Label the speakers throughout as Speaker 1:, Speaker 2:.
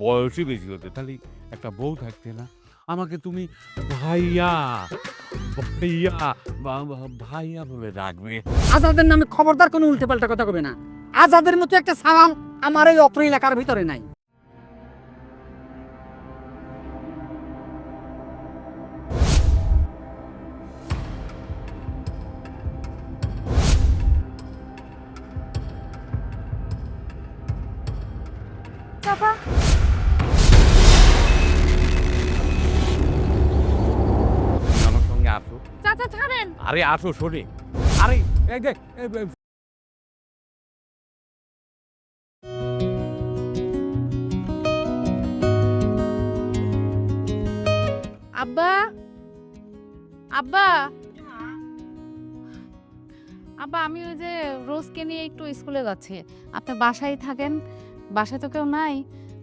Speaker 1: বয়সই বেশি হতে, তাহলে একটা বউ থাকতে না। আমাকে তুমি ভাইয়া ভাইয়া ভাইয়া বলে ডাকবে।
Speaker 2: আজাদের নামে খবরদার কোনো উল্টে পাল্টা কথা কবে না। আজাদের মতো একটা সালাম আমার এই অত্র এলাকার ভিতরে নাই।
Speaker 3: চাপা
Speaker 1: তুমি আমার সঙ্গে আসো।
Speaker 3: চাচা ছাড়েন।
Speaker 1: আরে আসো শোনে। আরে এই দেখ
Speaker 3: আব্বা আব্বা আব্বা আমি ওই যে রোজকে নিয়ে একটু স্কুলে যাচ্ছি, আপনি বাসায় থাকেন। বাসায় তো কেউ নাই,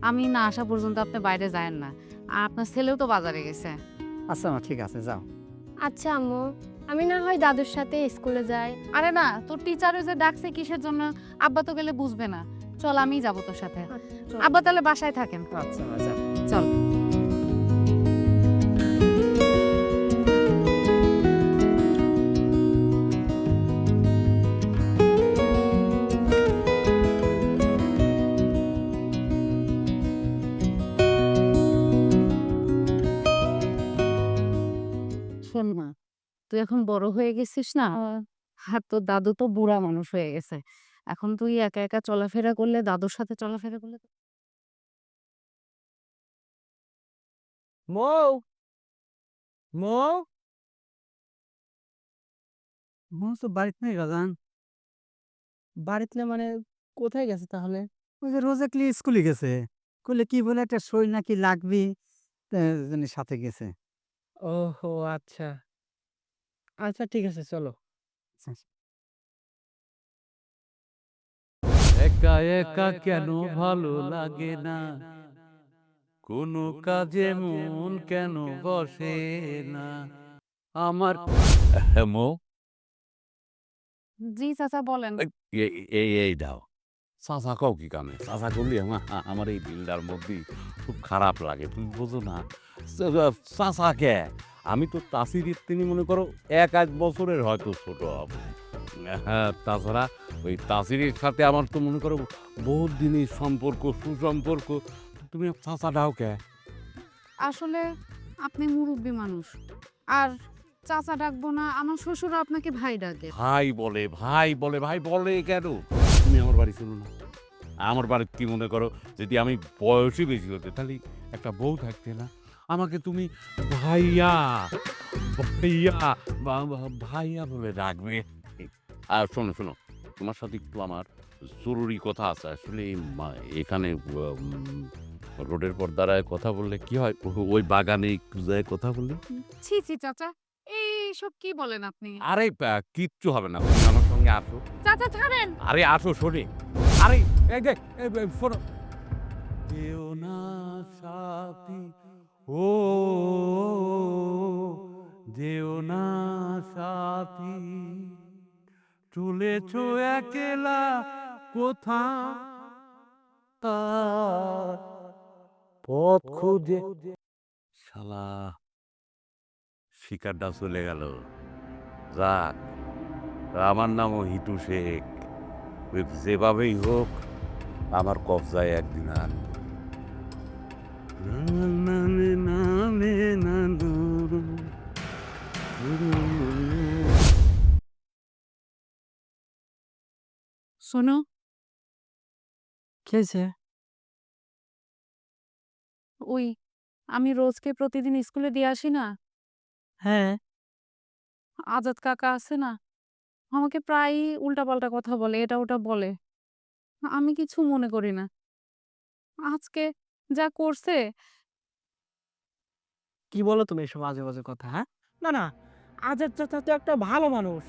Speaker 3: আমি না আসা পর্যন্ত আপনি বাইরে যায়েন না। আর আপনার ছেলেও তো বাজারে গেছে।
Speaker 2: আচ্ছা মা, ঠিক আছে, যাও।
Speaker 4: আচ্ছা আম্মু, আমি না হয় দাদুর সাথে স্কুলে যাই।
Speaker 3: আরে না, তোর টিচারও যে ডাকছে কিসের জন্য, আব্বা তো গেলে বুঝবে না। চল আমিই যাবো তোর সাথে। আব্বা তাহলে বাসায় থাকেন।
Speaker 2: আচ্ছা মা, যাও।
Speaker 3: চল। শোন মা, তুই এখন বড় হয়ে গেছিস না, আর তোর দাদু তো বুড়া মানুষ হয়ে গেছে। এখন তুই একা একা চলাফেরা করলে, দাদুর সাথে চলাফেরা করলে
Speaker 2: মৌ মৌ মৌ তো বাড়িতে নেই গাজান।
Speaker 5: বাড়িতে না মানে কোথায় গেছে তাহলে?
Speaker 2: ওই যে রোজেকলি স্কুলে গেছে, করলে কি বলে একটা সই নাকি লাগবি, সাথে গেছে।
Speaker 5: ওহো আচ্ছা। আচ্ছা ঠিক আছে চলো।
Speaker 1: একা একা কেন ভালো লাগে না, কোনো কাজে মন কেন বসে না আমার। মো
Speaker 3: জি চাচা বলেন।
Speaker 1: এই দাও চাচা কও কি কামে, চাচা করলি আমার এই দিলটার মধ্যে খুব খারাপ লাগে, তুমি বোঝো না। চাচা কে, আমি তো তাসির তিনি মনে করো 1-1 বছরের হয়তো ছোট হব। হ্যাঁ, তাছাড়া ওই তাসিরের সাথে আমার তো মনে করো বহুত দিনের সম্পর্ক, সুসম্পর্ক। তুমি চাচা দাও কে?
Speaker 3: আসলে আপনি মুরব্বী মানুষ, আর চাচা ডাকবো না, আমার শ্বশুর আপনাকে ভাই ডাকে।
Speaker 1: ভাই বলে ভাই বলে ভাই বলে কেন? তুমি আমার বাড়ি ছিল না? আমার বাড়িতে কি মনে করো, যদি আমি বয়সই বেশি হতে, তাহলে একটা বউ থাকতে না। আমাকে তুমি ভাইয়া ভাইয়া ভাইয়া বলে ডাকবে। আর শোনো শোনো, তোমার সাথে একটু আমার জরুরি কথা আছে। আসলে এখানে রোডের পর দাঁড়ায় কথা বললে কি হয়, ওই বাগানে একটু যায় কথা বললে।
Speaker 3: ছি ছি চাচা, এইসব কি বলেন আপনি?
Speaker 1: আরে কিচ্ছু হবে না, তুমি আমার সঙ্গে আসো।
Speaker 3: চাচা ছাড়েন।
Speaker 1: আরে আসো শোনে। আরে এই দেখ শোনো। কেউ না সাথী ও দেও না সাথী, চলেছ একলা কোথা, তার পথ খুঁজে। শালা শিকারটা চলে গেল। যাক, আমার নামও হিটু শেখ। যেভাবেই হোক আমার কবজায় একদিন আনবে।
Speaker 3: শোনো,
Speaker 2: কি হয়েছে?
Speaker 3: ওই আমি রোজকে প্রতিদিন স্কুলে দিয়ে আসি না,
Speaker 2: হ্যাঁ।
Speaker 3: আজাদ কাকা আছে না, আমাকে প্রায়ই উল্টাপাল্টা কথা বলে, এটা ওটা বলে। আমি কিছু মনে করি না। আজকে যা করছে,
Speaker 5: কি বলো তুমি এসব আজে বাজে কথা? হ্যাঁ, না না, আজাদ চাচা তো একটা ভালো মানুষ।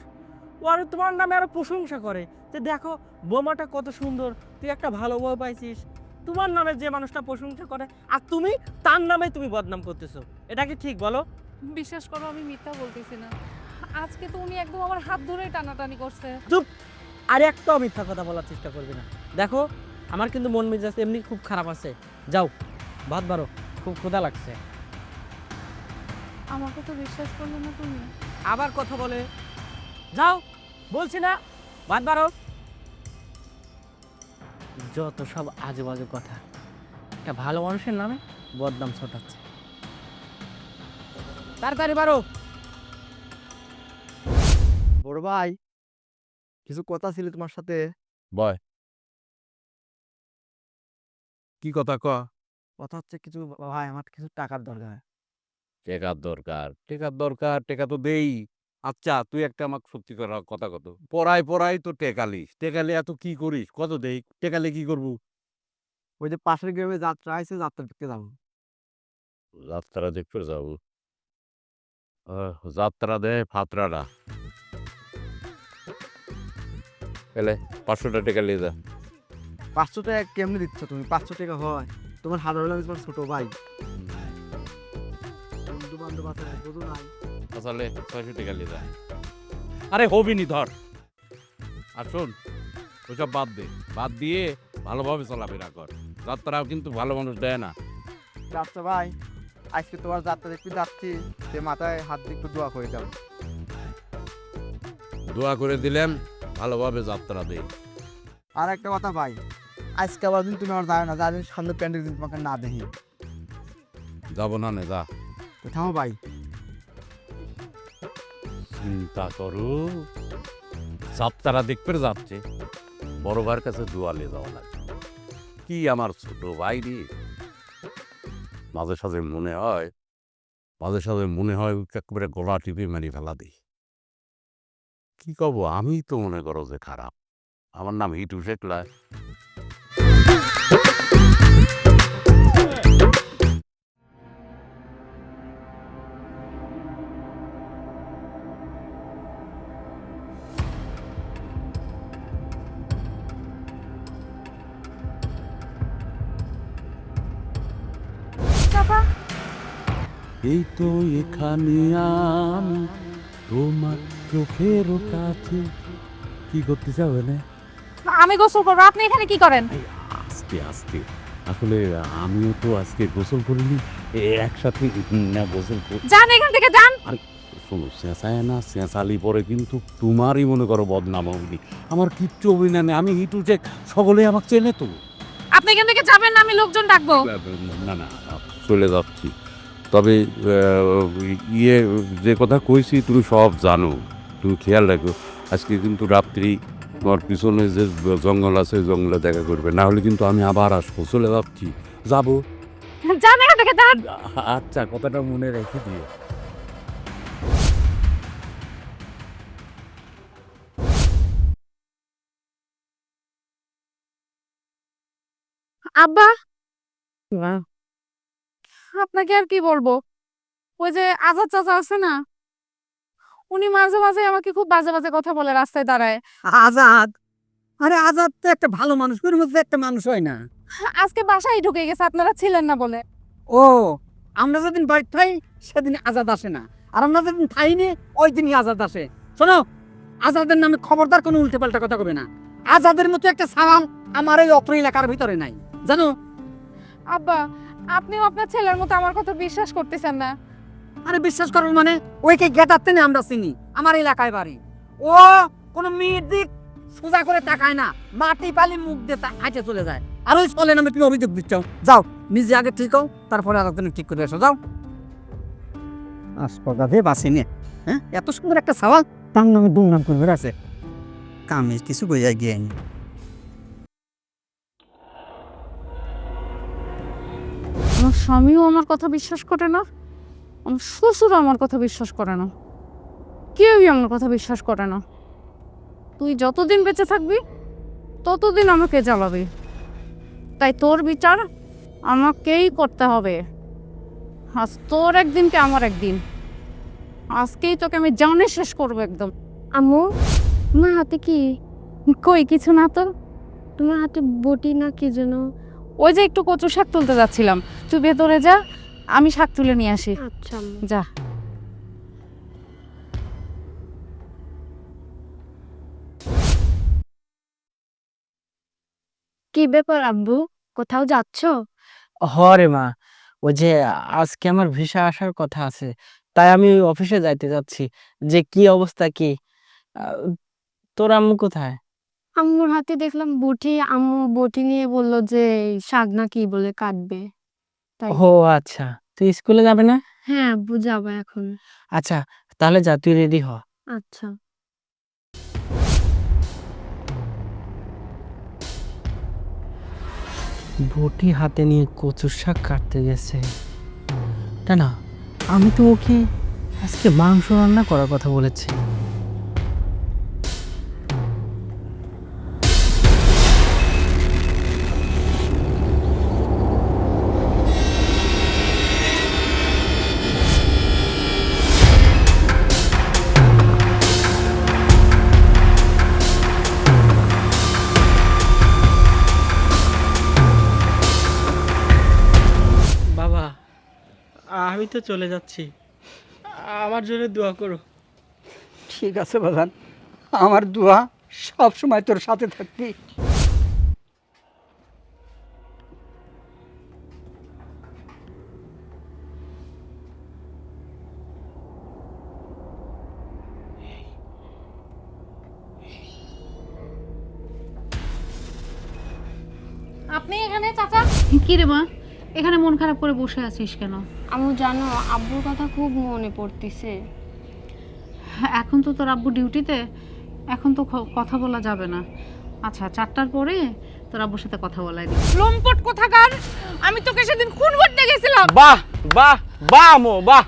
Speaker 5: ও আর তোমার নামে আরো প্রশংসা করে যে দেখো বোমাটা কত সুন্দর, তুই একটা ভালো বউ পাইছিস। তোমার নামে যে মানুষটা প্রশংসা করে আর তুমি তার নামে তুমি বদনাম করতেছো, এটা কি ঠিক বলো?
Speaker 3: বিশ্বাস করো আমি মিথ্যা বলতেছি না। আজকে তো উনি একদম আমার হাত ধরে টানাটানি করছে।
Speaker 5: চুপ! আর একটাও মিথ্যা কথা বলার চেষ্টা করবে না। দেখো আমার কিন্তু মন মেজাজ এমনি খুব খারাপ আছে। যাও ভাত বারো, খুব ক্ষুধা লাগছে।
Speaker 3: আমাকে তো বিশ্বাস করলে না তুমি।
Speaker 5: আবার কথা বলে, যাও বলছি না, ভাত বারো। যত সব আজে বাজে কথা, একটা ভালো মানুষের নামে বদনাম ছটাচ্ছে। তাড়াতাড়ি বারো।
Speaker 6: বড় ভাই, কিছু কথা ছিল তোমার সাথে।
Speaker 1: বয়, কি কথা ক?
Speaker 6: কথা হচ্ছে কিছু, ভাই আমার কিছু টাকার দরকার।
Speaker 1: টেকার দরকার, টেকার দরকার, টেকা তো দেই। আচ্ছা তুই একটা আমাকে সত্যি করে কথা কত, পড়াই তো টেকালিস, টেকালে এত কি করিস, কত দেই টেকালে কি করবো?
Speaker 6: ওই যে পাশের গ্রামে যাত্রা আছে, যাত্রা দেখতে যাবো।
Speaker 1: যাত্রা দেখতে যাবো? যাত্রা দে ফাত্রাটা পেলে 500টা টাকা নিয়ে যা।
Speaker 6: 500 টাকা কেমনে দিচ্ছ তুমি? 500 টাকা হয়? তোমার হাজার হলে আমি তোমার ছোট ভাই, বন্ধু বান্ধব আছে, বুঝো নাই?
Speaker 1: তাহলে 600 টাকা নিয়ে যা। আরে হবিনি ধর। আর শোন, ওইসব বাদ দে, বাদ দিয়ে ভালোভাবে চলাফেরা কর। যাত্রাও কিন্তু ভালো মানুষ দেয় না।
Speaker 6: আচ্ছা ভাই, আজকে তোমার যাত্রা দেখতে যাচ্ছি, সে মাথায় হাত দিয়ে একটু দোয়া করে দাও।
Speaker 1: দোয়া করে দিলাম, ভালোভাবে যাত্রা দে।
Speaker 6: আর একটা কথা ভাই, আজকে আবার দিন তুমি আমার যাও না, যার সামনে প্যান্ডেল দিন তোমাকে না দেখি।
Speaker 1: যাব না নে যা।
Speaker 6: তো থামো ভাই।
Speaker 1: চিন্তা করো, যাত্রা দেখতে যাচ্ছে, বড় ভাইয়ের কাছে দোয়ালে যাওয়া লাগে। কি আমার ছোট ভাই রে, মাঝে সাঝে মনে হয়, একেবারে গলা টিপে মেরে ফেলা দিই। কি কব, আমি তো মনে করো যে খারাপ, আমার নাম হিটু শেখলা।
Speaker 3: চাপা,
Speaker 1: এই তো এখানে আমি তোমার চোখের কাছে। কি করতে চাও না?
Speaker 3: আমি গোসল করবো, আপনি এখানে কি করেন?
Speaker 1: আজকে আজকে আসলে আমিও তো আজকে গোসল করিনি, একসাথে না গোসল করি।
Speaker 3: যান এখান থেকে, যান।
Speaker 1: শোনো, চেঁচায় না, চেঁচালি পরে কিন্তু তোমারই মনে করো বদনাম হবি। আমার কিচ্ছু অভিনয় নেই, আমি হিটু চেক, সকলে আমাকে চেনে তো।
Speaker 3: আপনি এখান থেকে যাবেন না, আমি লোকজন ডাকবো।
Speaker 1: না না, চলে যাচ্ছি। তবে ইয়ে যে কথা কইছি তুমি সব জানো, তুমি খেয়াল রাখো। আজকে কিন্তু রাত্রি তোমার পিছনে যে জঙ্গল আছে, জঙ্গলে দেখা করবে, না হলে কিন্তু আমি আবার আসবো। চলে যাচ্ছি, যাবো।
Speaker 3: যান এখান থেকে, যান।
Speaker 1: আচ্ছা, কথাটা মনে রেখে দিও।
Speaker 3: আব্বা, আপনাকে আর কি বলবো, ওই যে আজাদ চাচা আছে না, উনি মাঝে মাঝে আমাকে খুব বাজে বাজে কথা বলে রাস্তায় দাঁড়ায়।
Speaker 2: আজাদ? আরে আজাদ তো একটা ভালো মানুষ, ওর মধ্যে একটা মানুষ হয় না?
Speaker 3: আজকে বাসায় ঢুকে গেছে, আপনারা ছিলেন না বলে।
Speaker 2: ও, আমরা যেদিন বাড়ি থাই সেদিন আজাদ আসে না, আর আমরা যেদিন থাইনি ওই দিনই আজাদ আসে। শোনো, আজাদের নামে খবরদার কোনো উল্টে পাল্টা কথা কবে না। আজাদের মতো একটা সালাম আমার এই অত্র এলাকার ভিতরে নাই, জানো?
Speaker 3: আব্বা, আপনিও আপনার ছেলের মতো আমার কথা বিশ্বাস করতেছেন না।
Speaker 2: আরে বিশ্বাস করো মানে, ওইকে গেটাতে না আমরা চিনি, আমার এলাকায় বাড়ি। ও কোনো মেয়ের দিক সোজা করে তাকায় না, মাটি পালি মুখ দিয়ে হাঁটে চলে যায়। আর ওই চলে নামে তুমি অভিযোগ দিচ্ছ। যাও, নিজে আগে ঠিক হও, তারপরে আর একদিন ঠিক করে এসো, যাও। আসপদাতে বাসিনি, হ্যাঁ, এত সুন্দর একটা সওয়াল তার নামে দুর্নাম করে বেড়াচ্ছে। কামিজ কিছু বইয়া গিয়ে
Speaker 3: আমার স্বামীও আমার কথা বিশ্বাস করে না, আমার শ্বশুরও আমার কথা বিশ্বাস করে না, কেউই আমার কথা বিশ্বাস করে না। তুই যতদিন বেঁচে থাকবি ততদিন আমাকে জ্বালাবি, তাই তোর বিচার আমাকেই করতে হবে। আজ তোর একদিন কি আমার একদিন, আজকেই তোকে আমি জানে শেষ করবো একদম।
Speaker 4: আম্মু, তোমার হাতে কি?
Speaker 3: কই কিছু না তো।
Speaker 4: তোমার হাতে বটি না কি যেন?
Speaker 3: ওই যে একটু কচু শাক তুলতে যাচ্ছিলাম, তুই ভেতরে যা, আমি শাক তুলে নিয়ে আসি।
Speaker 4: আচ্ছা আম্মু।
Speaker 3: যা।
Speaker 4: কি ব্যাপার আব্বু, কোথাও যাচ্ছ?
Speaker 5: হরে মা, ওই যে আজকে আমার ভিসা আসার কথা আছে, তাই আমি ওই অফিসে যাইতে যাচ্ছি। যে কি অবস্থা কি, তোর আম্মু কোথায়?
Speaker 4: আম্মুর হাতে দেখলাম বটি, আম্মু বটি নিয়ে বলল যে শাক না কি বলে কাটবে। তাই।
Speaker 5: ও আচ্ছা, তুই স্কুলে যাবে না?
Speaker 4: হ্যাঁ, বুঝাবো এখন।
Speaker 5: আচ্ছা, তাহলে যা, তুই রেডি হ।
Speaker 4: আচ্ছা।
Speaker 5: বটি হাতে নিয়ে কচুর শাক কাটতে গেছে। না না, আমি তো ওকে আজকে মাংস রান্না করার কথা বলেছি। বাবা, আমি তো চলে যাচ্ছি, আমার জন্য দোয়া করো।
Speaker 6: ঠিক আছে বাজান, আমার দোয়া সব সময় তোর সাথে থাকবি।
Speaker 3: আপনি এখানে চাচা? কি রে মা, এখানে মন খারাপ করে বসে আছিস কেন?
Speaker 4: আম্মু জানো, আব্বুর কথা খুব মনে পড়তেছে।
Speaker 3: এখন তো তোর আব্বু ডিউটিতে, এখন তো কথা বলা যাবে না। আচ্ছা, 4টার পরে তোর আব্বুর সাথে কথা বলাই দিই। লম্পট কোথাকার, আমি তোকে সেদিন খুন করতে গেছিলাম।
Speaker 5: বাহ বাহ বাহ মো বাহ,